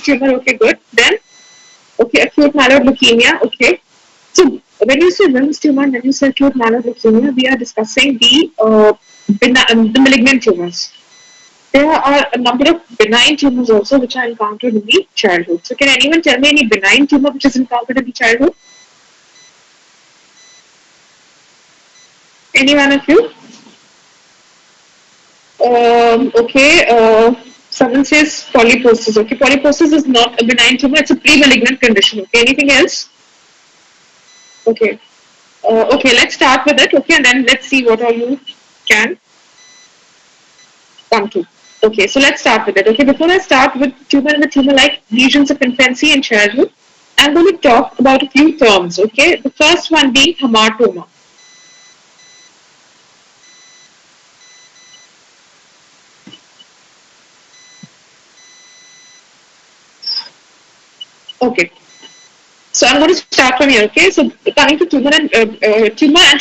tumor, okay, good. Then, okay, acute myeloid leukemia, okay. So when you say Wilms tumor and when you say acute myeloid leukemia, we are discussing the malignant tumors. There are a number of benign tumors also which are encountered in the childhood. So can anyone tell me any benign tumor which is encountered in the childhood? Any one of you? Okay. Someone says polyposis. Okay, polyposis is not a benign tumor; it's a pre-malignant condition. Okay. Anything else? Okay. Okay. Let's start with it. Okay, and then let's see what all you can come to. Okay, so let's start with it. Okay, before I start with tumor and the tumor-like lesions of infancy and childhood, I'm going to talk about a few terms. Okay, the first one being hamartoma. Okay, so I'm going to start from here. Okay, so coming to tumor and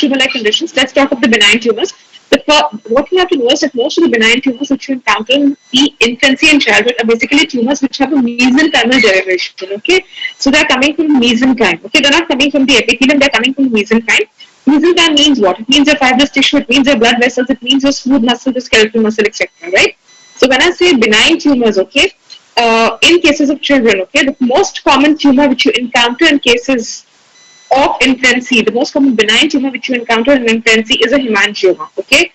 tumor-like conditions, let's talk of the benign tumors. What you have to know is that most of the benign tumors which you encounter in the infancy and childhood are basically tumors which have a mesenchymal derivation. Okay, so they are coming from mesenchyme. Okay, they're not coming from the epithelium; they're coming from mesenchyme. Mesenchyme means what? It means your fibrous tissue. It means your blood vessels. It means your smooth muscle, the skeletal muscle, etc. Right? So when I say benign tumors, okay, in cases of children, okay, the most common tumor which you encounter in cases of infancy, the most common benign tumor which you encounter in infancy is a hemangioma. Okay.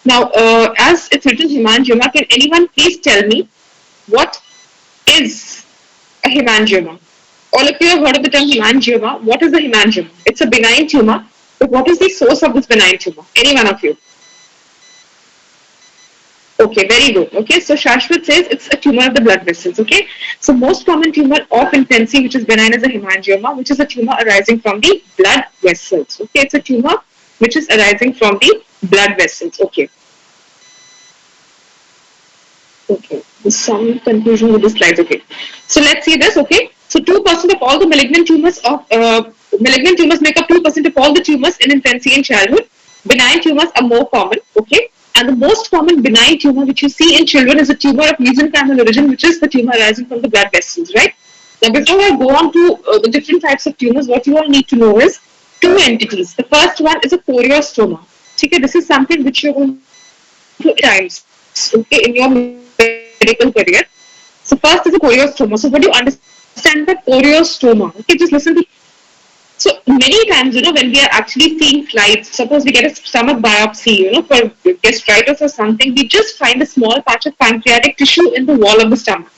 Now, as it's written hemangioma, can anyone please tell me what is a hemangioma? All of you have heard of the term hemangioma. What is a hemangioma? It's a benign tumor, but what is the source of this benign tumor? Any one of you? Okay, very good. Okay, so Shashwat says it's a tumor of the blood vessels. Okay, so most common tumor of infancy, which is benign, is a hemangioma, which is a tumor arising from the blood vessels. Okay, it's a tumor which is arising from the blood vessels. Okay. Okay, there's some confusion with the slides. Okay, so let's see this. Okay, so 2% of all the malignant tumors make up 2% of all the tumors in infancy and childhood. Benign tumors are more common. Okay. And the most common benign tumor which you see in children is a tumor of mesenchymal origin, which is the tumor arising from the blood vessels, right? Now, before I go on to the different types of tumors, what you all need to know is two entities. The first one is a choriostoma. Okay, this is something which you're going to times, okay, in your medical career. So first is a choriostoma. So what do you understand by choriostoma? Okay, just listen to. So many times, when we are actually seeing slides, suppose we get a stomach biopsy, for gastritis or something, we just find a small patch of pancreatic tissue in the wall of the stomach,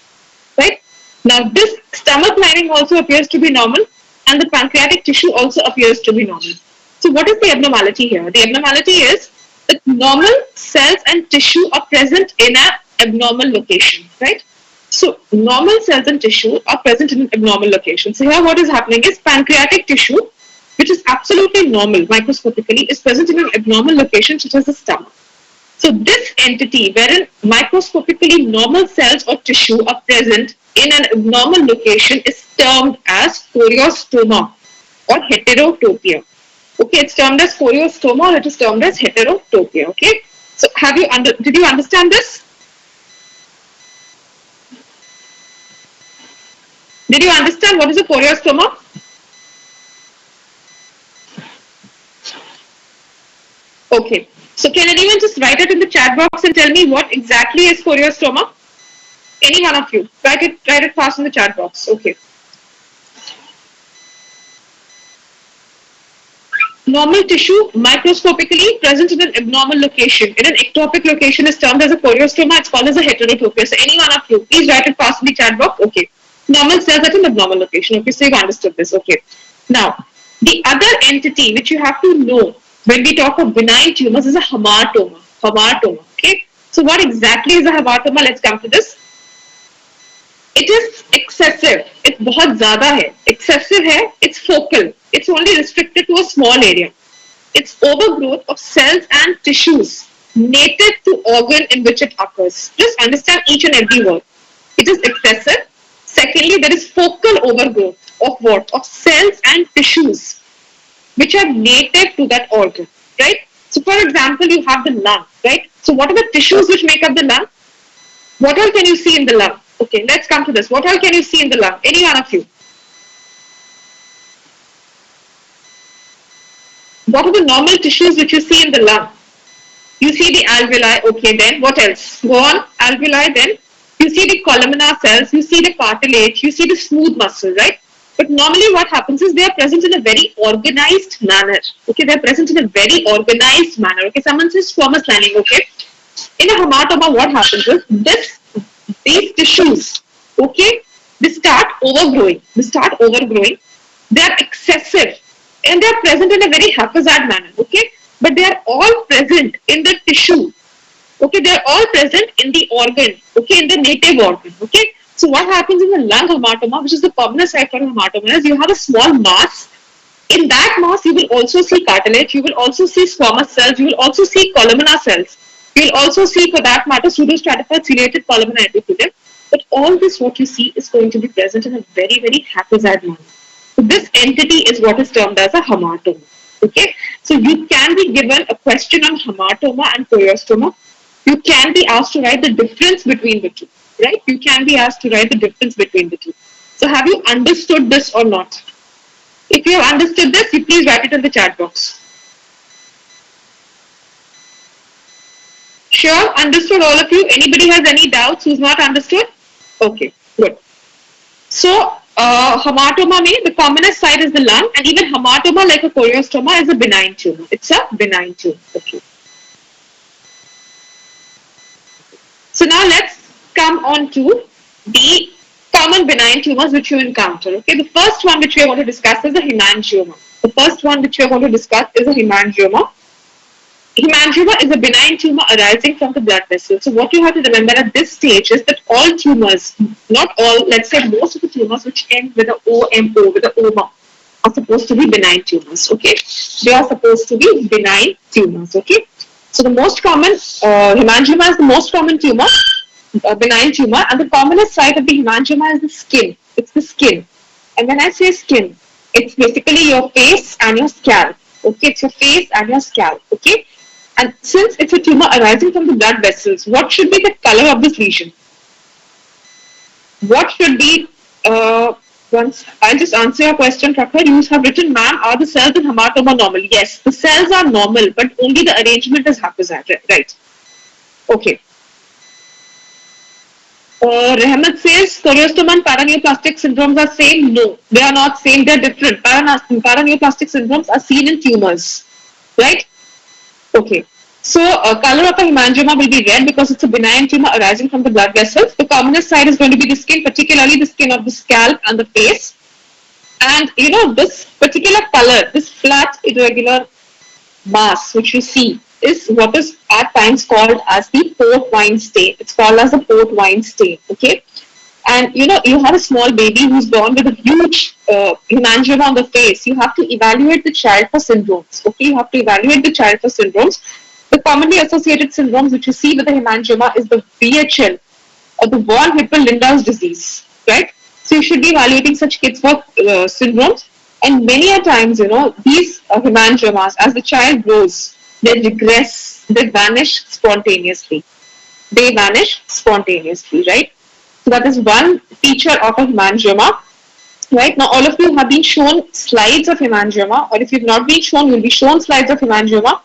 right? Now, this stomach lining also appears to be normal, and the pancreatic tissue also appears to be normal. So what is the abnormality here? The abnormality is that normal cells and tissue are present in an abnormal location, right? So normal cells and tissue are present in an abnormal location. So here what is happening is pancreatic tissue, which is absolutely normal microscopically, is present in an abnormal location such as the stomach. So this entity wherein microscopically normal cells or tissue are present in an abnormal location is termed as choriostoma or heterotopia. Okay, it's termed as choriostoma or it is termed as heterotopia. Okay, so did you understand this? Did you understand what is a choriostoma? Okay. So can anyone just write it in the chat box and tell me what exactly is choriostoma? Any one of you. Write it fast in the chat box. Okay. Normal tissue microscopically present in an abnormal location. In an ectopic location is termed as a choriostoma. It's called as a heterotopia. So any one of you, please write it fast in the chat box. Okay. Normal cells at an abnormal location. Okay, so you've understood this. Okay. Now, the other entity which you have to know when we talk of benign tumors is a hamartoma. Hamartoma. Okay. So what exactly is a hamartoma? Let's come to this. It is excessive. It's बहुत ज़्यादा है. Excessive है. It's focal. It's only restricted to a small area. It's overgrowth of cells and tissues native to organ in which it occurs. Just understand each and every word. It is excessive. Secondly, there is focal overgrowth of what? Of cells and tissues which are native to that organ, right? So for example, you have the lung, right? So what are the tissues which make up the lung? What all can you see in the lung? Okay, let's come to this. What all can you see in the lung? Any one of you? What are the normal tissues which you see in the lung? You see the alveoli. Okay, then what else? Go on. Alveoli, then you see the columnar cells, you see the cartilage, you see the smooth muscle, right? But normally what happens is they are present in a very organized manner. Okay, they are present in a very organized manner. Okay, someone says squamous lining. Okay, in a hematoma, what happens is these tissues, okay, they start overgrowing. They are excessive and they are present in a very haphazard manner. Okay, but they are all present in the tissue. Okay, they are all present in the organ. Okay, in the native organ. Okay, so what happens in the lung hematoma, which is the commonest site for hematoma, is you have a small mass. In that mass, you will also see cartilage, you will also see squamous cells, you will also see columnar cells. You will also see, for that matter, pseudostratified ciliated columnar epithelium. But all this, what you see, is going to be present in a very, very haphazard manner. So this entity is what is termed as a hematoma. Okay, so you can be given a question on hematoma and choriostoma. You can be asked to write the difference between the two, right? You can be asked to write the difference between the two. So have you understood this or not? If you have understood this, you please write it in the chat box. Sure, understood all of you. Anybody has any doubts who's not understood? Okay, good. So, hematoma means the commonest site is the lung, and even hematoma, like a choriostoma, is a benign tumor. It's a benign tumor. Okay. So now let's come on to the common benign tumors which you encounter. Okay, the first one which we are going to discuss is a hemangioma. Hemangioma is a benign tumor arising from the blood vessels. So what you have to remember at this stage is that all tumors, not all, let's say most of the tumors which end with an OMO, with an OMA, are supposed to be benign tumors. Okay, they are supposed to be benign tumors. Okay, so the most common hemangioma is the most common tumor, benign tumor, and the commonest site of the hemangioma is the skin. It's the skin, and when I say skin, it's basically your face and your scalp. Okay, it's your face and your scalp. Okay. And since it's a tumor arising from the blood vessels, what should be the color of this lesion? What should be, once I'll just answer your question, Prakhar. You have written, ma'am, are the cells in hematoma normal? Yes, the cells are normal, but only the arrangement is haphazard, right? Okay. Rehmat says, choriostoma and paraneoplastic syndromes are same. No, they are not same, they are different. Paraneoplastic syndromes are seen in tumors, right? Okay, so color of a hemangioma will be red because it's a benign tumor arising from the blood vessels. The commonest site is going to be the skin, particularly the skin of the scalp and the face. And you know, this particular color, this flat irregular mass which you see is what is at times called as the port wine stain. It's called as the port wine stain. Okay, and you know, you have a small baby who's born with a huge hemangioma on the face. You have to evaluate the child for syndromes. Okay, you have to evaluate the child for syndromes. The commonly associated syndromes which you see with the hemangioma is the VHL or the von Hippel-Lindau's disease, right? So you should be evaluating such kids for syndromes. And many a times, you know, these hemangiomas, as the child grows, they regress, they vanish spontaneously. Right? So that is one feature of a hemangioma. Right? Now, all of you have been shown slides of hemangioma, or if you've not been shown, you'll be shown slides of hemangioma.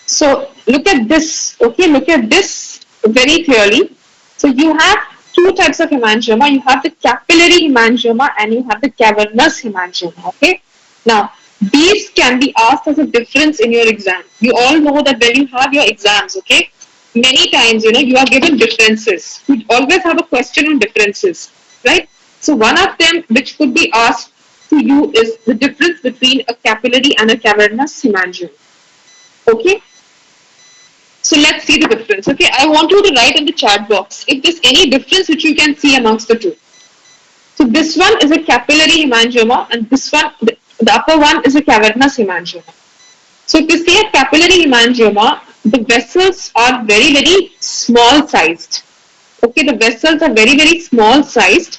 So look at this, okay? Look at this very clearly. So you have two types of hemangioma. You have the capillary hemangioma and you have the cavernous hemangioma, okay? Now, these can be asked as a difference in your exam. You all know that when you have your exams, okay, many times, you know, you are given differences. You always have a question on differences, right? So one of them which could be asked to you is the difference between a capillary and a cavernous hemangioma, okay? So let's see the difference, okay? I want you to write in the chat box if there's any difference which you can see amongst the two. So this one is a capillary hemangioma and this one, the upper one is a cavernous hemangioma. So if you see a capillary hemangioma, the vessels are very, very small sized. Okay, the vessels are very, very small sized.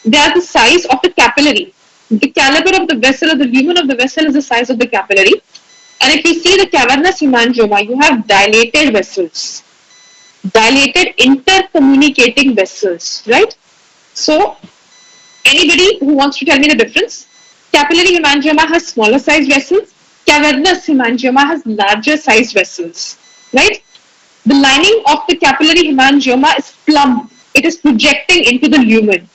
They are the size of the capillary. The caliber of the vessel or the lumen of the vessel is the size of the capillary. And if you see the cavernous hemangioma, you have dilated vessels. dilated intercommunicating vessels, right? So, anybody who wants to tell me the difference? Capillary hemangioma has smaller sized vessels. Cavernous hemangioma has larger sized vessels, right? The lining of the capillary hemangioma is plump. It is projecting into the lumen.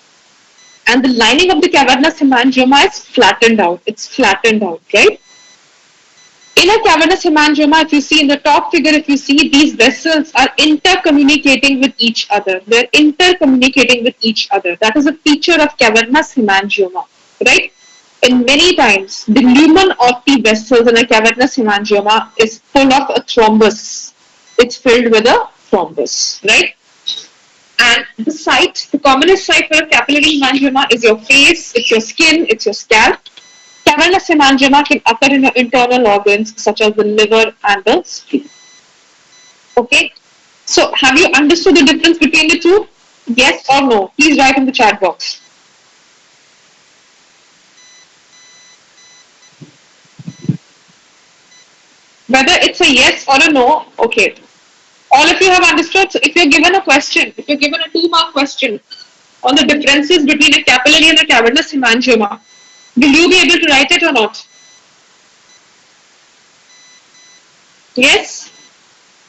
And the lining of the cavernous hemangioma is flattened out. It's flattened out, right? In a cavernous hemangioma, if you see in the top figure, if you see these vessels are intercommunicating with each other. They're intercommunicating with each other. That is a feature of cavernous hemangioma, right? And many times, the lumen of the vessels in a cavernous hemangioma is full of a thrombus. It's filled with a thrombus, right? And the site, the commonest site for a capillary hemangioma is your face, it's your skin, it's your scalp. Cavernous hemangioma can occur in your internal organs such as the liver and the spleen. Okay, so have you understood the difference between the two? Yes or no? Please write in the chat box. Whether it's a yes or a no, okay. All of you have understood. So if you're given a question, if you're given a 2-mark question on the differences between a capillary and a cavernous hemangioma, will you be able to write it or not? Yes?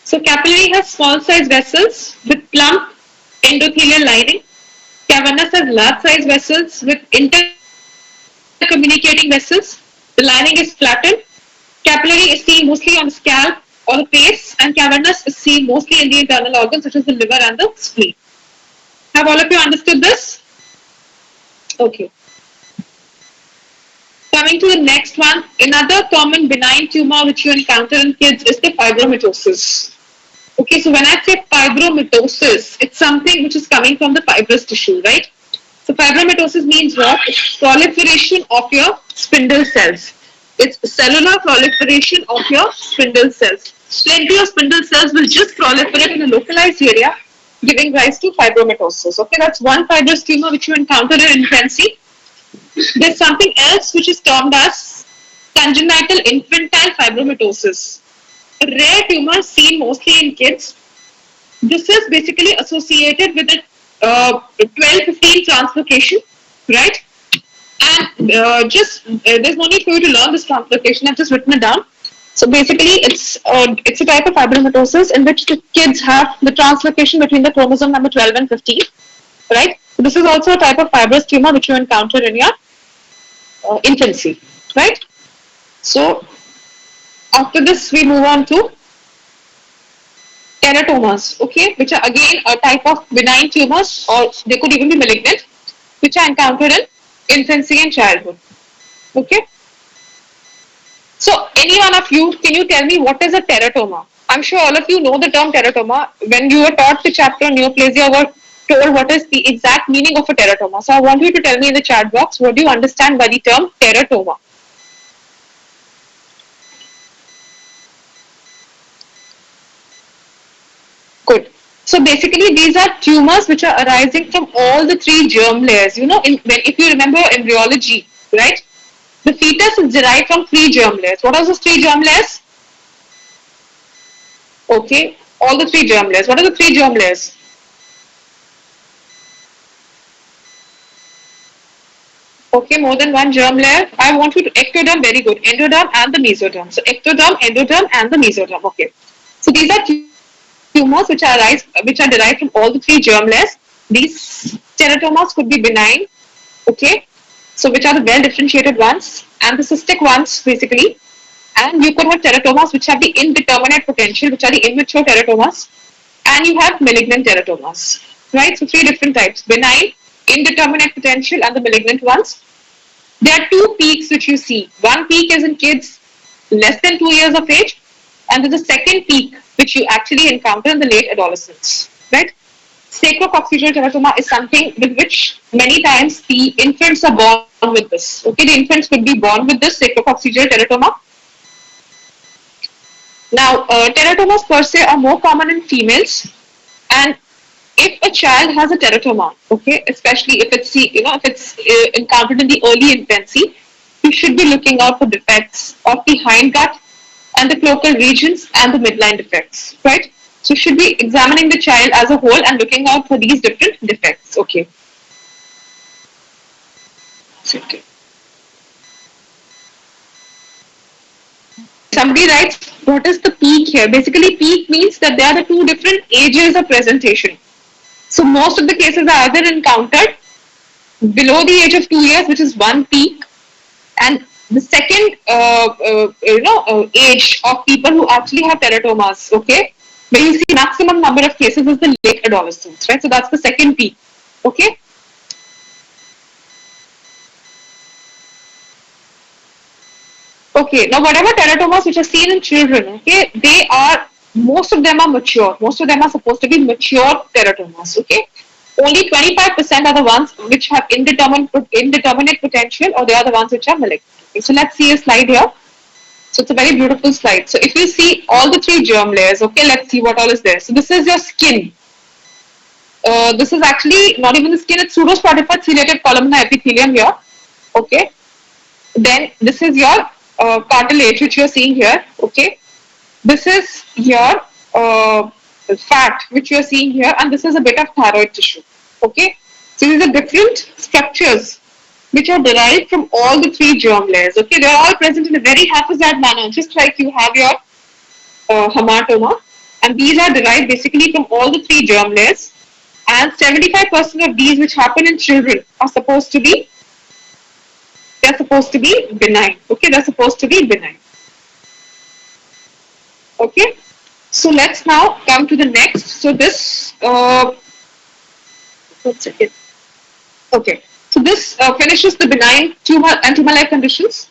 So capillary has small size vessels with plump endothelial lining. Cavernous has large size vessels with intercommunicating vessels. The lining is flattened. Capillary is seen mostly on the scalp or the face, and cavernous is seen mostly in the internal organs such as the liver and the spleen. Have all of you understood this? Okay. Coming to the next one, another common benign tumor which you encounter in kids is the fibromatosis. Okay, so when I say fibromatosis, it's something which is coming from the fibrous tissue, right? So fibromatosis means what? It's proliferation of your spindle cells. It's cellular proliferation of your spindle cells. Plenty of spindle cells will just proliferate in a localized area, giving rise to fibromatosis. Okay, that's one fibrous tumor which you encounter in infancy. There's something else which is termed as congenital infantile fibromatosis. A rare tumor seen mostly in kids. This is basically associated with a 12-15 translocation, right? And there's no need for you to learn this translocation. I've just written it down. So basically, it's a type of fibromatosis in which the kids have the translocation between the chromosome number 12 and 15, right? So this is also a type of fibrous tumor which you encounter in your infancy, right? So after this, we move on to teratomas, okay, which are again a type of benign tumors, or they could even be malignant, which are encountered in infancy and childhood. Okay. So, any one of you, can you tell me what is a teratoma? I'm sure all of you know the term teratoma. When you were taught the chapter on neoplasia, were told what is the exact meaning of a teratoma. So, I want you to tell me in the chat box what do you understand by the term teratoma. Good. So basically, these are tumors which are arising from all the 3 germ layers. You know, if you remember embryology, right? The fetus is derived from 3 germ layers. What are those 3 germ layers? Okay, all the 3 germ layers. What are the 3 germ layers? Okay, more than 1 germ layer. I want you to ectoderm, very good. Endoderm and the mesoderm. So ectoderm, endoderm, and the mesoderm. Okay. So these are tumors which are derived from all the 3 germ layers. These teratomas could be benign, okay, so which are the well differentiated ones, and the cystic ones basically. And you could have teratomas which have the indeterminate potential, which are the immature teratomas, and you have malignant teratomas, right? So 3 different types: benign, indeterminate potential, and the malignant ones. There are 2 peaks which you see. One peak is in kids less than 2 years of age, and there's a second peak which you actually encounter in the late adolescence, right? Sacrococcygeal teratoma is something with which many times the infants are born with this. Okay, the infants could be born with this sacrococcygeal teratoma. Now, teratomas per se are more common in females, and if a child has a teratoma, okay, especially if it's encountered in the early infancy, you should be looking out for defects of the hindgut and the cloacal regions and the midline defects, right? So should be examining the child as a whole and looking out for these different defects. Okay. Okay. Somebody writes, what is the peak here? Basically, peak means that there are the two different ages of presentation. So most of the cases are either encountered below the age of 2 years, which is one peak, and the second, age of people who actually have teratomas. Okay, where you see maximum number of cases is the late adolescents, right? So that's the second peak. Okay. Okay, now whatever teratomas which are seen in children, okay, they are, most of them are mature. Most of them are supposed to be mature teratomas, okay. Only 25% are the ones which have indeterminate potential, or they are the ones which are malignant. Okay, so let's see a slide here. So it's a very beautiful slide. So if you see all the three germ layers, okay, let's see what all is there. So this is your skin. This is actually not even the skin, it's pseudostratified ciliated columnar epithelium here, okay. Then this is your cartilage which you are seeing here, okay. This is your fat which you are seeing here, and this is a bit of thyroid tissue, okay. So these are different structures which are derived from all the three germ layers, okay. They are all present in a very haphazard manner, just like you have your hematoma, and these are derived basically from all the three germ layers, and 75% of these which happen in children are supposed to be benign. Okay, they're supposed to be benign. Okay, so let's now come to the next. So this, okay, so this finishes the benign tumor and tumor-like conditions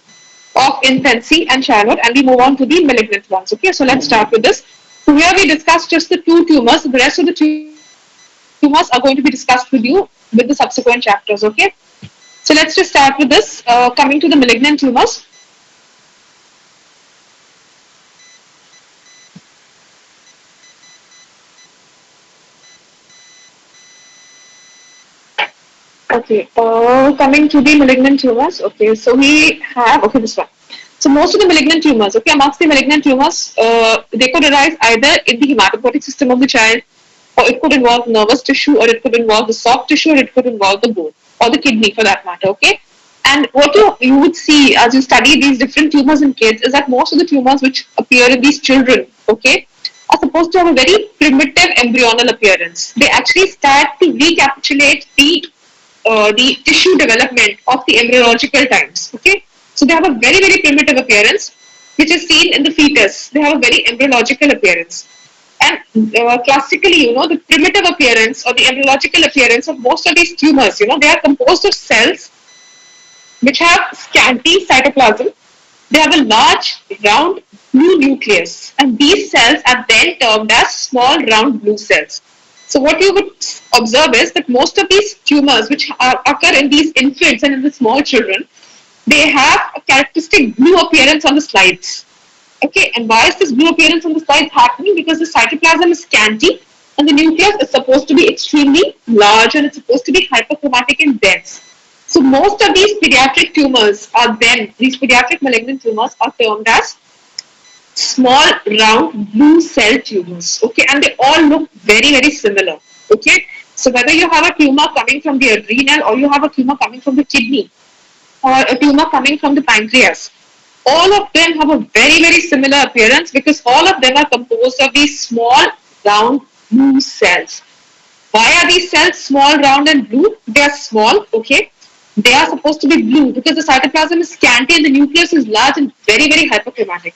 of infancy and childhood, and we move on to the malignant ones. Okay, so let's start with this. So here we discussed just the two tumors. The rest of the tumors are going to be discussed with you with the subsequent chapters. Okay. So let's just start with this, coming to the malignant tumors. Okay, coming to the malignant tumors. Okay, so we have, okay, this one. So most of the malignant tumors, okay, amongst the malignant tumors, they could arise either in the hematopoietic system of the child, or it could involve nervous tissue, or it could involve the soft tissue, or it could involve the bone, or the kidney for that matter, okay. And what you would see as you study these different tumors in kids is that most of the tumors which appear in these children, okay, are supposed to have a very primitive embryonal appearance. They actually start to recapitulate the tissue development of the embryological times, okay. So they have a very, very primitive appearance, which is seen in the fetus. They have a very embryological appearance. And classically, the primitive appearance or the embryological appearance of most of these tumors, they are composed of cells which have scanty cytoplasm. They have a large, round, blue nucleus. And these cells are then termed as small, round, blue cells. So what you would observe is that most of these tumors which occur in these infants and in the small children, they have a characteristic blue appearance on the slides. Okay, and why is this blue appearance on the slides happening? Because the cytoplasm is scanty and the nucleus is supposed to be extremely large and it's supposed to be hyperchromatic and dense. So most of these pediatric tumors are then, these pediatric malignant tumors are termed as small round blue cell tumors, okay, and they all look very, very similar, okay. So whether you have a tumor coming from the adrenal, or you have a tumor coming from the kidney, or a tumor coming from the pancreas, all of them have a very, very similar appearance because all of them are composed of these small round blue cells. Why are these cells small, round and blue? They are small, okay. They are supposed to be blue because the cytoplasm is scanty and the nucleus is large and very, very hyperchromatic.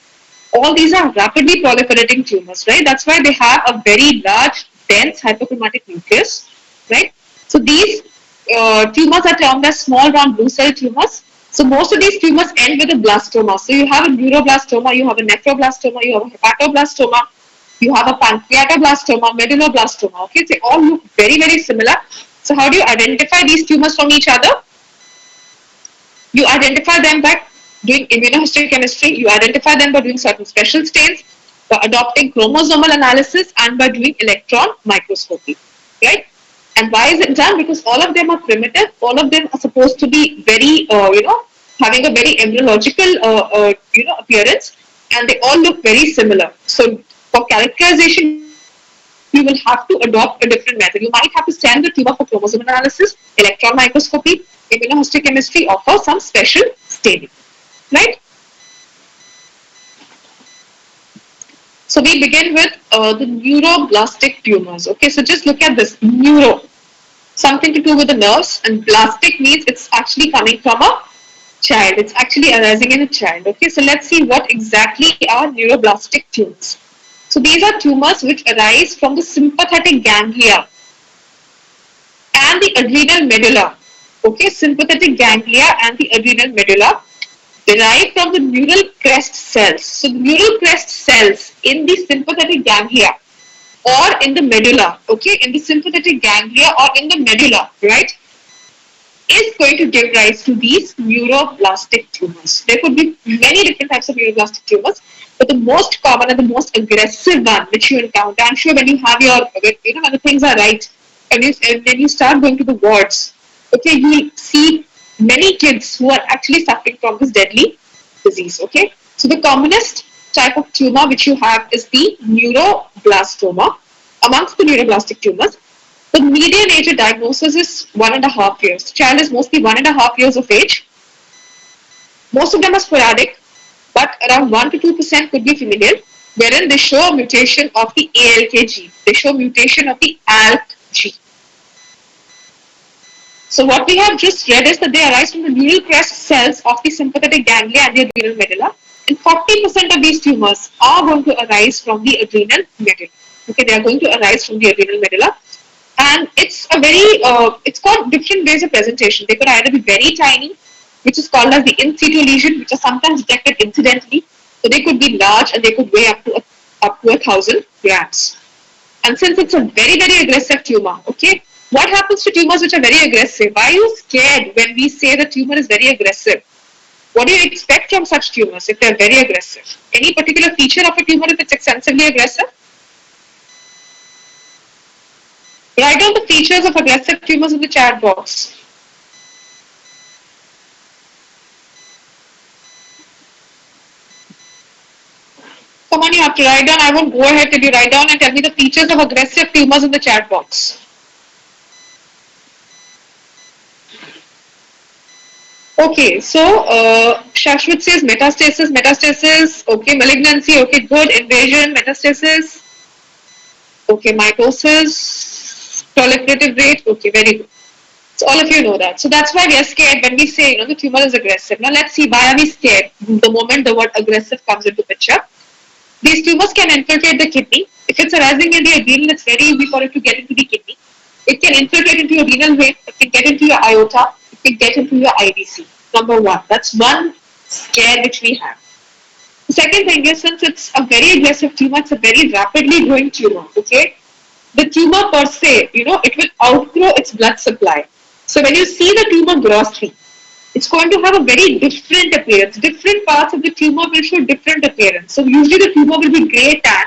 All these are rapidly proliferating tumors, right? That's why they have a very large, dense, hyperchromatic nucleus, right? So these tumors are termed as small round blue cell tumors. So most of these tumors end with a blastoma. So you have a neuroblastoma, you have a nephroblastoma, you have a hepatoblastoma, you have a pancreatoblastoma, medulloblastoma. Okay, they all look very, very similar. So how do you identify these tumors from each other? You identify them by doing immunohistochemistry, you identify them by doing certain special stains, by adopting chromosomal analysis, and by doing electron microscopy, right? And why is it done? Because all of them are primitive, all of them are supposed to be very, having a very embryological, appearance, and they all look very similar. So for characterization, you will have to adopt a different method. You might have to send the tumor for chromosome analysis, electron microscopy, immunohistochemistry, or for some special staining, right? So we begin with the neuroblastic tumors. Okay, so just look at this neuro, something to do with the nerves, and blastic means it's actually coming from a child. It's actually arising in a child. Okay, so let's see what exactly are neuroblastic tumors. So these are tumors which arise from the sympathetic ganglia and the adrenal medulla. Okay, sympathetic ganglia and the adrenal medulla derived from the neural crest cells. So the neural crest cells in the sympathetic ganglia or in the medulla, okay, in the sympathetic ganglia or in the medulla, right, is going to give rise to these neuroblastic tumors. There could be many different types of neuroblastic tumors, but the most common and the most aggressive one which you encounter, I'm sure when you have your, when the things are right, and when you start going to the wards, okay, you will see many kids who are actually suffering from this deadly disease, okay. So the commonest type of tumor which you have is the neuroblastoma. Amongst the neuroblastic tumors, the median age of diagnosis is 1.5 years. The child is mostly 1.5 years of age. Most of them are sporadic, but around 1 to 2% could be familial, wherein they show a mutation of the ALK gene. They show mutation of the ALK gene. So what we have just read is that they arise from the neural crest cells of the sympathetic ganglia and the adrenal medulla. And 40% of these tumors are going to arise from the adrenal medulla. Okay, they are going to arise from the adrenal medulla. And it's a very, it's got different ways of presentation. They could either be very tiny, which is called as the in situ lesion, which are sometimes detected incidentally. So they could be large and they could weigh up to 1,000 grams. And since it's a very, very aggressive tumor, okay, what happens to tumors which are very aggressive? Why are you scared when we say the tumor is very aggressive? What do you expect from such tumors if they're very aggressive? Any particular feature of a tumor if it's extensively aggressive? Write down the features of aggressive tumors in the chat box. Come on, you have to write down. I won't go ahead till you write down and tell me the features of aggressive tumors in the chat box. Okay, so Shashwat says metastasis, okay, malignancy, okay, good, invasion, metastasis, okay, mitosis, proliferative rate, okay, very good. So all of you know that. So that's why we are scared when we say, the tumor is aggressive. Now let's see, why are we scared the moment the word aggressive comes into picture? These tumors can infiltrate the kidney. If it's arising in the adrenal, it's very easy for it to get into the kidney. It can infiltrate into your renal vein. It can get into your aorta. It can get into your IVC. Number one. That's one scare which we have. The second thing is, since it's a very aggressive tumor, it's a very rapidly growing tumor. Okay, the tumor per se, it will outgrow its blood supply. So when you see the tumor grossly, it's going to have a very different appearance. Different parts of the tumor will show different appearance. So usually the tumor will be grey tan,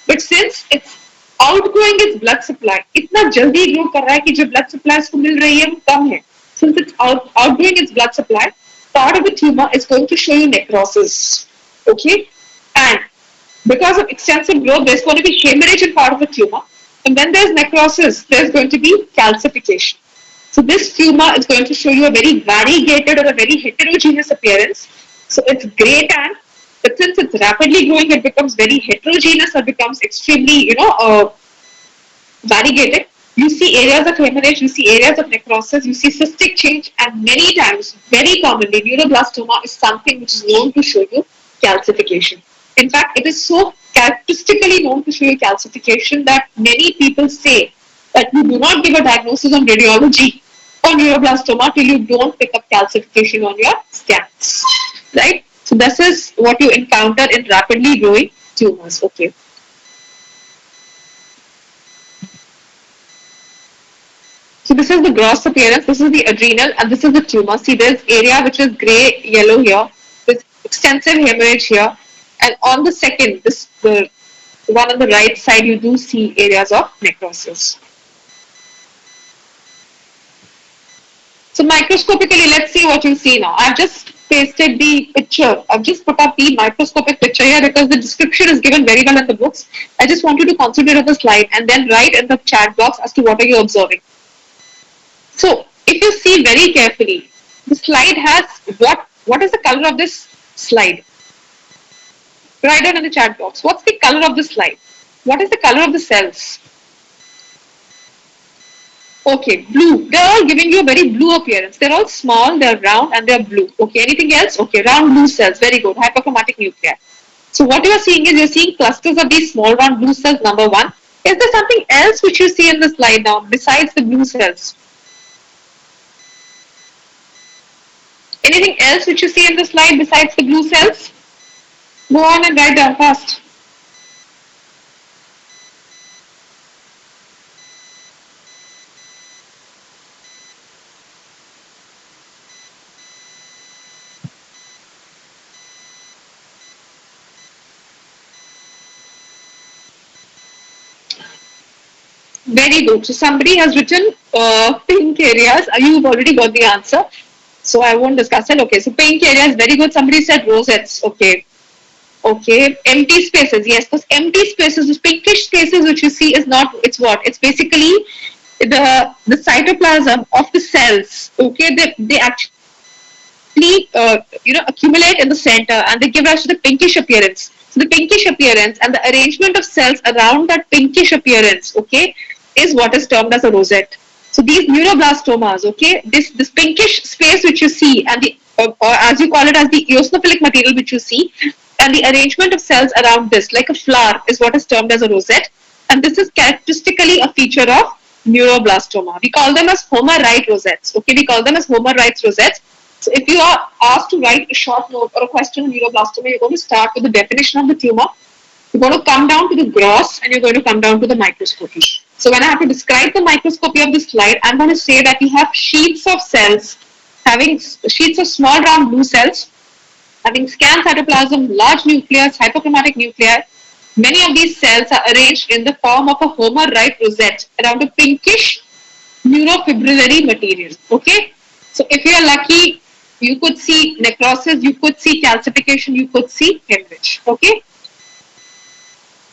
but since it's outgrowing its blood supply, इतना जल्दी grow कर रहा है कि जो blood supply इसको मिल रही है वो कम है. Since it's outgrowing its blood supply, part of the tumor is going to show you necrosis. Okay, and because of extensive growth, there's going to be hemorrhage in part of the tumor, and when there's necrosis, there's going to be calcification. So this tumor is going to show you a very variegated or a very heterogeneous appearance. So it's grey tan, but since it's rapidly growing, it becomes very heterogeneous or becomes extremely, variegated. You see areas of hemorrhage, you see areas of necrosis, you see cystic change, and many times, very commonly, neuroblastoma is something which is known to show you calcification. In fact, it is so characteristically known to show you calcification that many people say that you do not give a diagnosis on radiology or neuroblastoma till you don't pick up calcification on your scans, right? So this is what you encounter in rapidly growing tumors. Okay. So this is the gross appearance, this is the adrenal, and this is the tumor. See, there's area which is grey, yellow here, with extensive hemorrhage here, and on the second, the one on the right side, you do see areas of necrosis. So microscopically, let's see what you see now. I've just pasted the picture. I've just put up the microscopic picture here because the description is given very well in the books. I just want you to concentrate on the slide and then write in the chat box as to what are you observing. So if you see very carefully, the slide has what is the color of this slide? Write down in the chat box. What's the color of the slide? What is the color of the cells? Okay, blue. They're all giving you a very blue appearance. They're all small, they're round, and they're blue. Okay, anything else? Okay, round blue cells. Very good. Hyperchromatic nuclei. So what you are seeing is you're seeing clusters of these small round blue cells, number one. Is there something else which you see in the slide now besides the blue cells? Anything else which you see in the slide besides the blue cells? Go on and write down fast. Very good. So somebody has written pink areas. You've already got the answer. So I won't discuss it. Okay, so pink areas, very good. Somebody said rosettes. Okay. Okay. Empty spaces. Yes, those empty spaces, those pinkish spaces which you see is not, it's what? It's basically the cytoplasm of the cells. Okay, they actually accumulate in the center and they give rise to the pinkish appearance. So the pinkish appearance and the arrangement of cells around that pinkish appearance, okay, is what is termed as a rosette. So these neuroblastomas, okay, this pinkish space which you see and the or as you call it as the eosinophilic material which you see and the arrangement of cells around this like a flower is what is termed as a rosette, and this is characteristically a feature of neuroblastoma. We call them as Homer-Wright rosettes. Okay, we call them as Homer-Wright rosettes. So if you are asked to write a short note or a question on neuroblastoma, you're going to start with the definition of the tumor. You're going to come down to the gross and you're going to come down to the microscopy. So when I have to describe the microscopy of this slide, I'm going to say that you have sheets of cells, having sheets of small round blue cells, having scant cytoplasm, large nucleus, hyperchromatic nuclei. Many of these cells are arranged in the form of a Homer-Wright rosette around a pinkish neurofibrillary material. Okay, so if you are lucky, you could see necrosis, you could see calcification, you could see hemorrhage. Okay.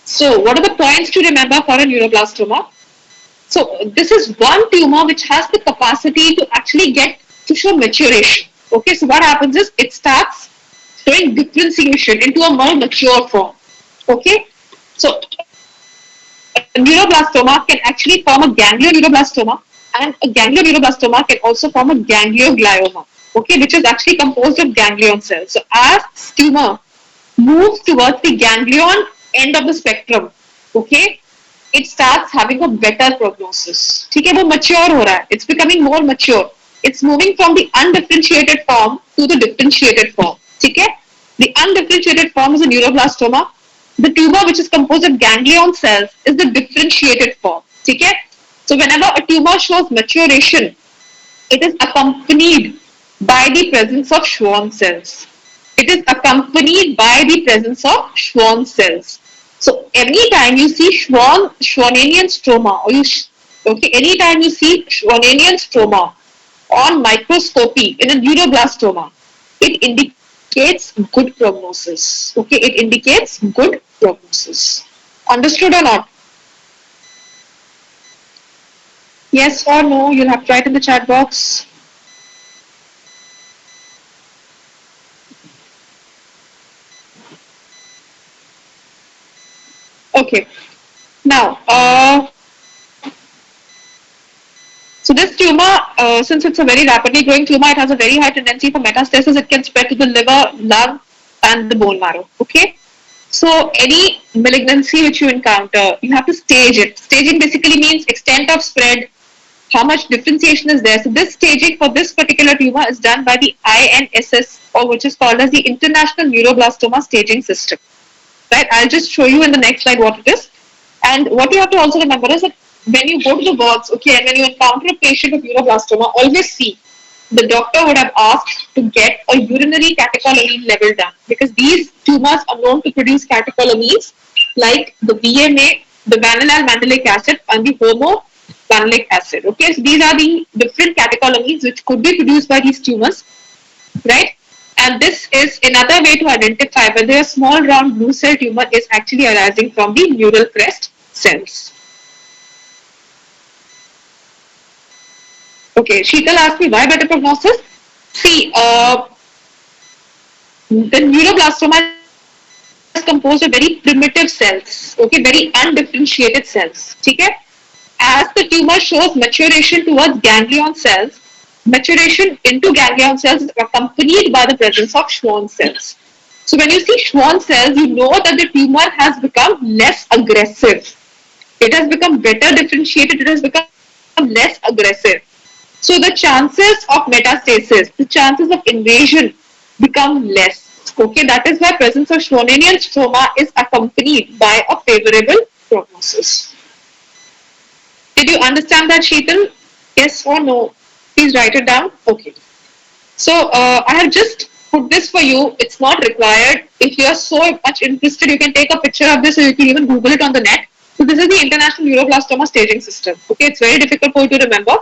So what are the points to remember for a neuroblastoma? So this is one tumor which has the capacity to actually get to show maturation. Okay. So what happens is it starts showing differentiation into a more mature form. Okay. So a neuroblastoma can actually form a ganglioneuroblastoma, and a ganglioneuroblastoma can also form a ganglioglioma. Okay, which is actually composed of ganglion cells. So as tumor moves towards the ganglion end of the spectrum, okay, it starts having a better prognosis. Okay, वो mature हो रहा है. It's becoming more mature. It's moving from the undifferentiated form to the differentiated form. Okay, the undifferentiated form is a neuroblastoma. The tumor which is composed of ganglion cells is the differentiated form. Okay, so whenever a tumor shows maturation, it is accompanied by the presence of Schwann cells. It is accompanied by the presence of Schwann cells. So anytime you see Schwannian stroma, anytime you see Schwannian stroma on microscopy in a neuroblastoma, it indicates good prognosis. Okay, it indicates good prognosis. Understood or not? Yes or no? You'll have to write in the chat box. Okay. Now, so this tumor, since it's a very rapidly growing tumor, it has a very high tendency for metastasis. It can spread to the liver, lung, and the bone marrow. Okay. So any malignancy which you encounter, you have to stage it. Staging basically means extent of spread, how much differentiation is there. So this staging for this particular tumor is done by the INSS, or which is called as the International Neuroblastoma Staging System. Right? I'll just show you in the next slide what it is. And what you have to also remember is that when you go to the wards, okay, and when you encounter a patient with neuroblastoma, always see the doctor would have asked to get a urinary catecholamine level done, because these tumors are known to produce catecholamines like the VMA, the vanillal mandelic acid, and the homovanillic acid. Okay, so these are the different catecholamines which could be produced by these tumors, right? And this is another way to identify whether a small round blue cell tumor is actually arising from the neural crest cells. Okay, Sheetal asked me why better prognosis. See, the neuroblastoma is composed of very primitive cells, okay, very undifferentiated cells. Okay? As the tumor shows maturation towards ganglion cells, maturation into ganglion cells is accompanied by the presence of Schwann cells. So when you see Schwann cells, you know that the tumor has become less aggressive. It has become better differentiated, it has become less aggressive. So the chances of metastasis, the chances of invasion become less. Okay, that is why presence of Schwannian stroma is accompanied by a favorable prognosis. Did you understand that, Sheetal? Yes or no? Please write it down. Okay. So I have just put this for you. It's not required. If you are so much interested, you can take a picture of this or you can even Google it on the net. So this is the International Neuroblastoma Staging System. Okay, it's very difficult for you to remember.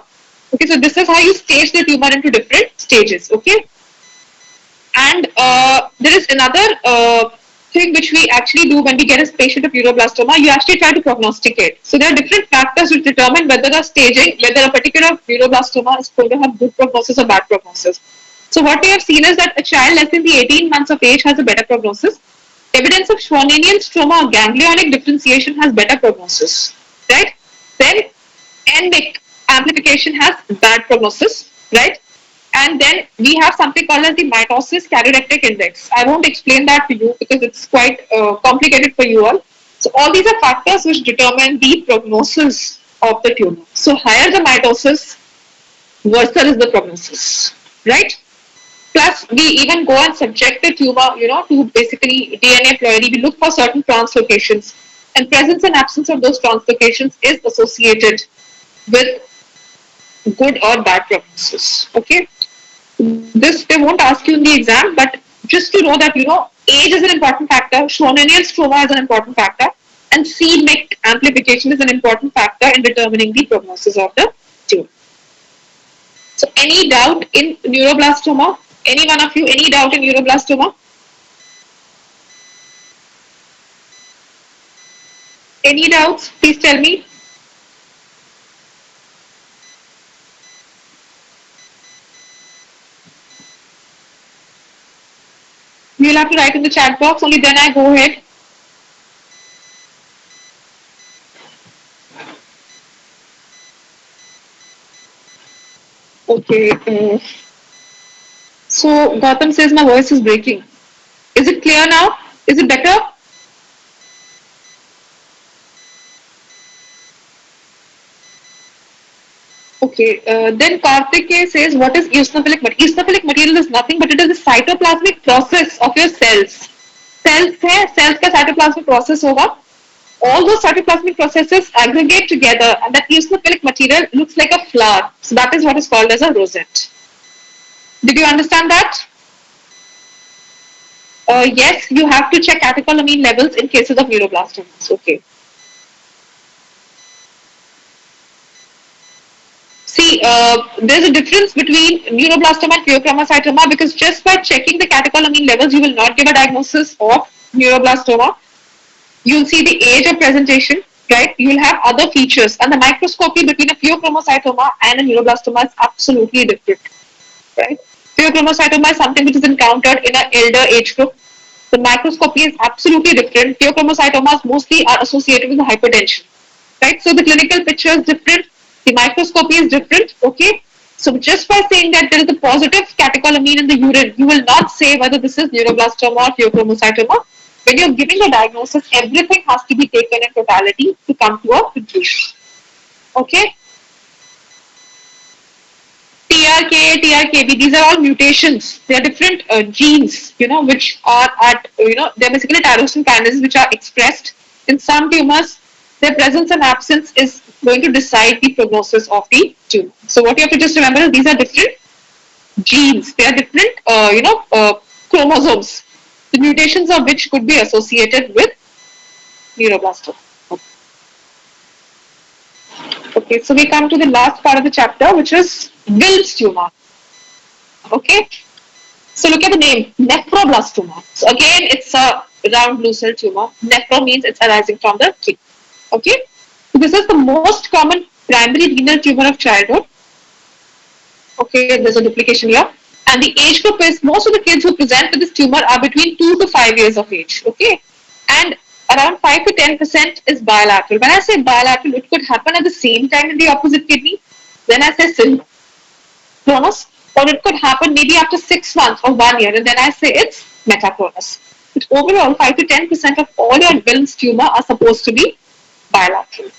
Okay, so this is how you stage the tumor into different stages. Okay, and there is another thing which we actually do when we get a patient of neuroblastoma. You actually try to prognosticate. So there are different factors which determine whether the staging, whether a particular neuroblastoma is going to have good prognosis or bad prognosis. So what we have seen is that a child less than the 18 months of age has a better prognosis. Evidence of Schwannian stroma or ganglionic differentiation has better prognosis, right? Then endemic amplification has bad prognosis, right? And then we have something called as the mitosis karyorectic index. I won't explain that to you because it's quite complicated for you all. So all these are factors which determine the prognosis of the tumor. So higher the mitosis, worse is the prognosis, right? Plus, we even go and subject the tumor, to basically DNA ploidy. We look for certain translocations, and presence and absence of those translocations is associated with good or bad prognosis. Okay, this they won't ask you in the exam, but just to know that age is an important factor, Schwannian stroma is an important factor, and c-Myc amplification is an important factor in determining the prognosis of the tumor. So, any doubt in neuroblastoma? Any one of you? Any doubt in neuroblastoma? Any doubts? Please tell me. You'll have to write in the chat box, only then I go ahead. Okay. So Gautam says my voice is breaking. Is it clear now? Is it better? Okay. Then Karthik says, what is eosinophilic material? Eosinophilic material is nothing but it is the cytoplasmic process of your cells. Cells का cytoplasmic process होगा. All those cytoplasmic processes aggregate together and that eosinophilic material looks like a flower. So that is what is called as a rosette. Did you understand that? Yes, you have to check catecholamine levels in cases of neuroblastomas. Okay. See, there's a difference between neuroblastoma and pheochromocytoma because just by checking the catecholamine levels, you will not give a diagnosis of neuroblastoma. You'll see the age of presentation, right? You'll have other features, and the microscopy between a pheochromocytoma and a neuroblastoma is absolutely different, right? Pheochromocytoma is something which is encountered in an elder age group. The microscopy is absolutely different. Pheochromocytomas mostly are associated with hypertension, right? So the clinical picture is different. The microscopy is different, okay? So just by saying that there is a positive catecholamine in the urine, you will not say whether this is neuroblastoma or pheochromocytoma. When you're giving a diagnosis, everything has to be taken in totality to come to a conclusion, okay? TRK, TRKB, these are all mutations. They are different genes, which are at, they're basically tyrosine kinases which are expressed in some tumors. Their presence and absence is going to decide the prognosis of the tumor. So what you have to just remember is these are different genes. They are different, chromosomes. The mutations of which could be associated with neuroblastoma. Okay, so we come to the last part of the chapter, which is Wilms tumor. Okay, So look at the name, nephroblastoma. So again, it's a round blue cell tumor. Nephro means it's arising from the kidney. Okay. So this is the most common primary renal tumor of childhood. Okay, there's a duplication here. And the age group is most of the kids who present with this tumor are between 2 to 5 years of age. Okay. And around 5 to 10% is bilateral. When I say bilateral, it could happen at the same time in the opposite kidney. Then I say synchronous, or it could happen maybe after 6 months or 1 year, and then I say it's metachronous. But overall, 5 to 10% of all your Wilms tumor are supposed to be bilateral.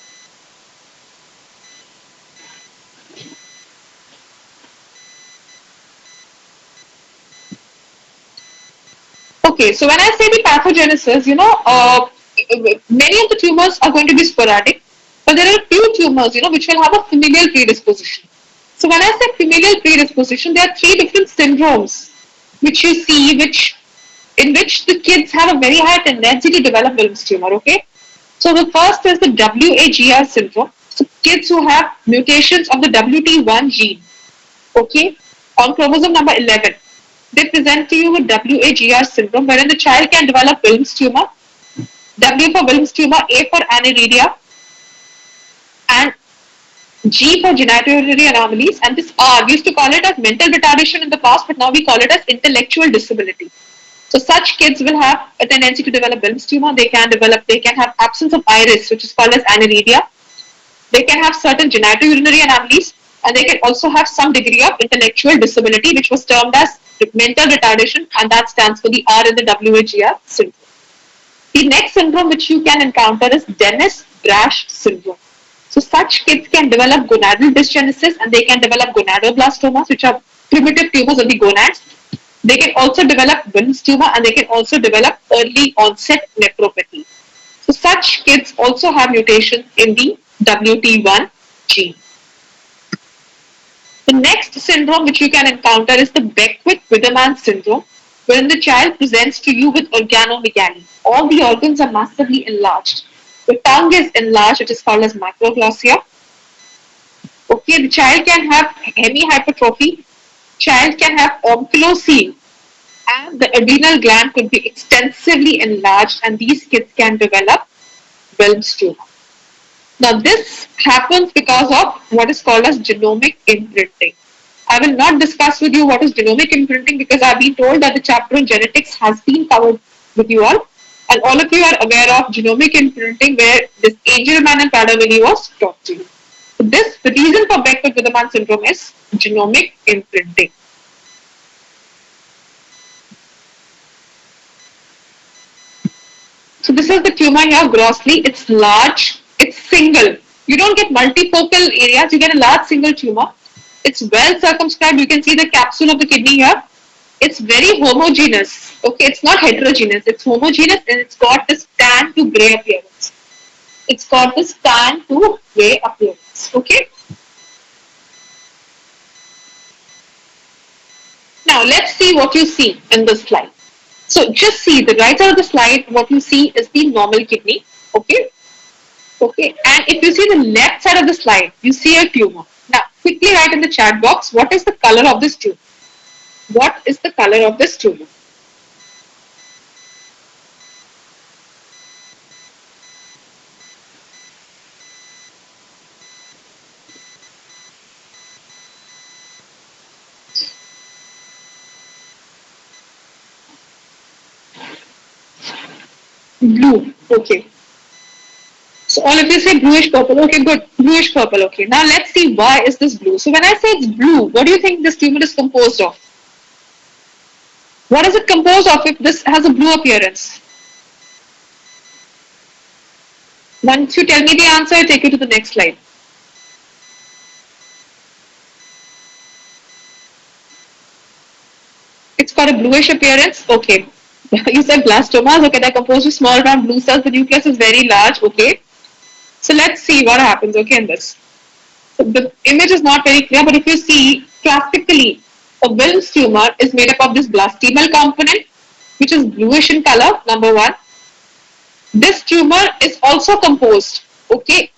Okay, so when I say the pathogenesis, many of the tumors are going to be sporadic, but there are few tumors, which will have a familial predisposition. So when I say familial predisposition, there are three different syndromes which you see, in which the kids have a very high tendency to develop Wilms tumor. Okay, so the first is the WAGR syndrome. So kids who have mutations of the WT1 gene, okay, on chromosome number 11, they present to you with WAGR syndrome, wherein the child can develop Wilms tumor, W for Wilms tumor, A for aniridia, and G for genitourinary anomalies, and this R, we used to call it as mental retardation in the past, but now we call it as intellectual disability. So such kids will have a tendency to develop Wilms tumor. They can have absence of iris, which is called as aniridia. They can have certain genitourinary anomalies, and they can also have some degree of intellectual disability, which was termed as mental retardation, and that stands for the R in the WAGR syndrome. The next syndrome which you can encounter is Dennis-Brash syndrome. So such kids can develop gonadal dysgenesis, and they can develop gonadoblastomas, which are primitive tumors of the gonads. They can also develop Wilms tumor, and they can also develop early onset nephropathy. So such kids also have mutations in the WT1 gene. The next syndrome which you can encounter is the Beckwith-Wiedemann syndrome, wherein the child presents to you with organomegaly. All the organs are massively enlarged. The tongue is enlarged, which is called as macroglossia. Okay, the child can have hemihypertrophy. Child can have omphalocele, and the adrenal gland could be extensively enlarged, and these kids can develop Wilms tumor. Now, this happens because of what is called as genomic imprinting. I will not discuss with you what is genomic imprinting because I've been told that the chapter on genetics has been covered with you all. And all of you are aware of genomic imprinting, where this Angelman and Prader-Willi was taught to you. So the reason for Beckwith-Wiedemann syndrome is genomic imprinting. So this is the tumor here grossly. It's large. It's single. You don't get multifocal areas. You get a large single tumor. It's well circumscribed. You can see the capsule of the kidney here. It's very homogeneous. Okay, it's not heterogeneous. It's homogeneous, and it's got this tan to grey appearance. It's got this tan to grey appearance. Okay. Now let's see what you see in this slide. So just see the right side of the slide. What you see is the normal kidney. Okay. Okay, and if you see the left side of the slide, you see a tumor. Now, quickly write in the chat box, what is the color of this tumor? What is the color of this tumor? Blue. Okay. So all of you say bluish purple. Okay, good. Bluish purple. Okay. Now let's see why is this blue. So when I say it's blue, what do you think this tumor is composed of? What is it composed of if this has a blue appearance? Once you tell me the answer, I'll take you to the next slide. It's got a bluish appearance. Okay. You said blastomas. Okay, they're composed of small round blue cells. The nucleus is very large. Okay. So let's see what happens. Okay, in this. So the image is not very clear, but if you see classically, a Wilms tumor is made up of this blastemal component, which is bluish in color, number one. This tumor is also composed. Okay.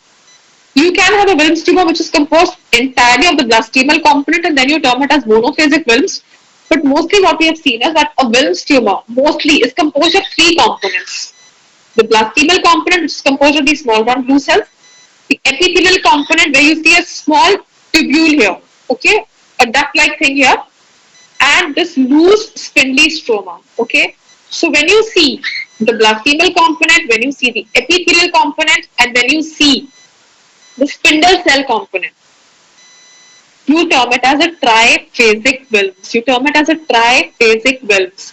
You can have a Wilms tumor which is composed entirely of the blastemal component, and then you term it as monophasic Wilms. But mostly what we have seen is that a Wilms tumor mostly is composed of three components. The blastemal component, which is composed of these small round blue cells, the epithelial component where you see a small tubule here, okay, a duct-like thing here, and this loose spindly stroma, okay. So when you see the blastemal component, when you see the epithelial component, and when you see the spindle cell component, you term it as a triphasic Wilms. You term it as a triphasic Wilms.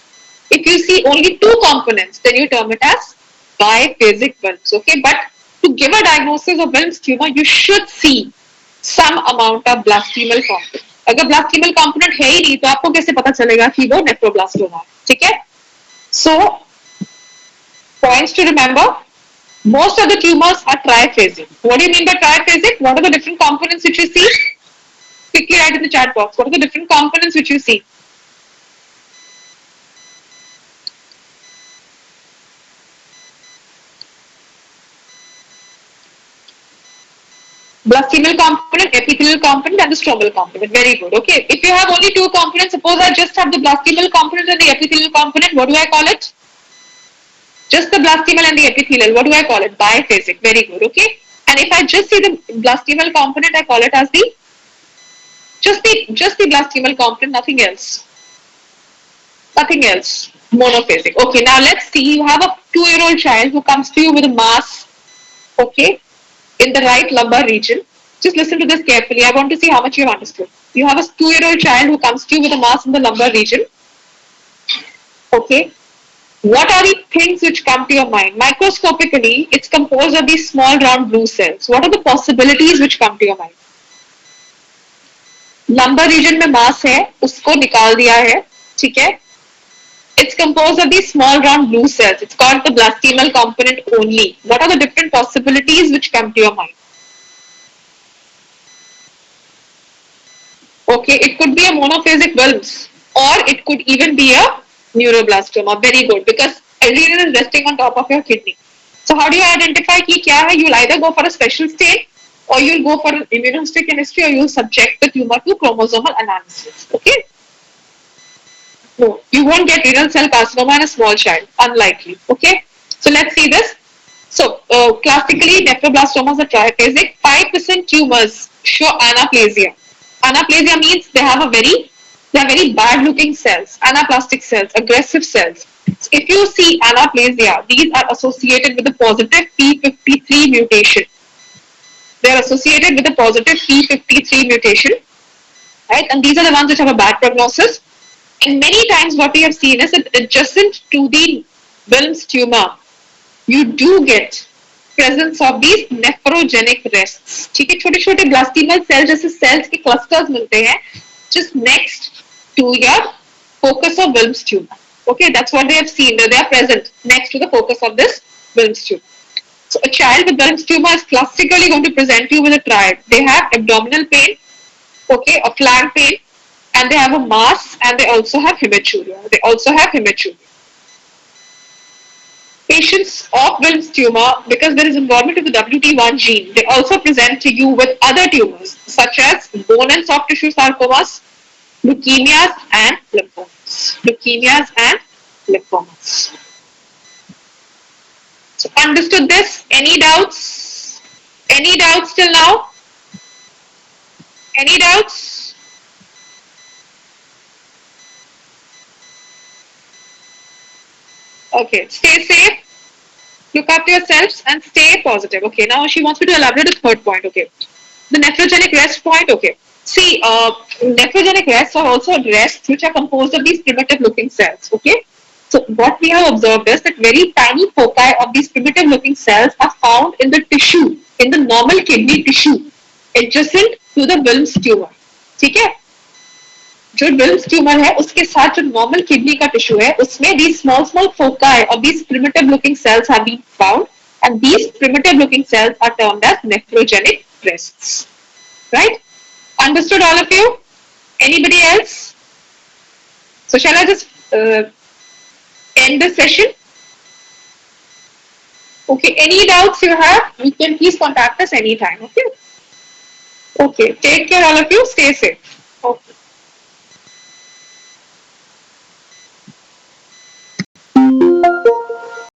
If you see only two components, then you term it as biphasic Wilms. Okay, but to give a diagnosis of Wilms tumor, you should see some amount of blastemal component. अगर blastemal component है ही नहीं तो आपको कैसे पता चलेगा कि वो nephroblastoma है, ठीक है? So points to remember. Most of the tumors are triphasic. What do you mean by triphasic? What are the different components which you see? Quickly write in the chat box. What are the different components which you see? Blastemal component, epithelial component, and the stromal component. Very good. Okay. If you have only two components, suppose I just have the blastemal component and the epithelial component, what do I call it? Just the blastemal and the epithelial, what do I call it? Biphasic. Very good. Okay. And if I just see the blastemal component, I call it as the just the blastemal component, nothing else. Nothing else. Monophasic. Okay. Now let's see. You have a 2-year-old child who comes to you with a mass. Okay. In the right lumbar region. Just listen to this carefully. I want to see how much you have understood. You have a 2-year-old child who comes to you with a mass in the lumbar region. Okay. What are the things which come to your mind? Microscopically, it's composed of these small round blue cells. What are the possibilities which come to your mind? Lumbar region में mass है, उसको निकाल दिया है, ठीक है? It's composed of these small round blue cells. It's called the blastemal component only. What are the different possibilities which come to your mind? Okay, it could be a monophasic Wilms or it could even be a neuroblastoma. Very good, because adrenal is resting on top of your kidney. So how do you identify ki kya hai? You'll either go for a special stain or you'll go for an immunohistochemistry or you'll subject the tumor to chromosomal analysis. Okay. No, you won't get renal cell carcinoma in a small child. Unlikely. Okay. So let's see this. So classically, nephroblastomas are triphasic. 5% tumors show anaplasia. Anaplasia means they are very bad looking cells, anaplastic cells, aggressive cells. So if you see anaplasia, these are associated with the positive P53 mutation. They are associated with the positive P53 mutation, right? And these are the ones which have a bad prognosis. And many times what we have seen is that adjacent to the Wilms tumor, you do get presence of these nephrogenic rests. ठीक है, छोटे-छोटे blastemal cells जैसे cells के clusters मिलते हैं just next to your focus of Wilms tumor. Okay, that's what they have seen. They are present next to the focus of this Wilms tumor. So a child with Wilms tumor is classically going to present you with a triad. They have abdominal pain, okay, a flank pain, and they have a mass, and they also have hematuria. Patients of Wilms tumor, because there is involvement of the WT1 gene, they also present to you with other tumors such as bone and soft tissue sarcomas, leukemias and lymphomas. So understood this? Any doubts? Any doubts till now? Any doubts? Okay, stay safe, look after yourselves and stay positive. Okay, now she wants me to elaborate the third point. Okay, the nephrogenic rest point. Okay, see, nephrogenic rests are also rests which are composed of these primitive looking cells. Okay, so what we have observed is that very tiny foci of these primitive looking cells are found in the tissue, in the normal kidney tissue adjacent to the Wilms tumor. ठीक है, जो Wilms tumor है उसके साथ जो normal kidney का tissue है उसमें these small foci of these primitive looking cells have been found, and these primitive looking cells are termed as nephrogenic rests. Right? Understood, all of you? Anybody else? So shall I just end the session? Okay, any doubts you have, you can please contact us anytime. Okay? Okay, take care all of you, stay safe. Okay.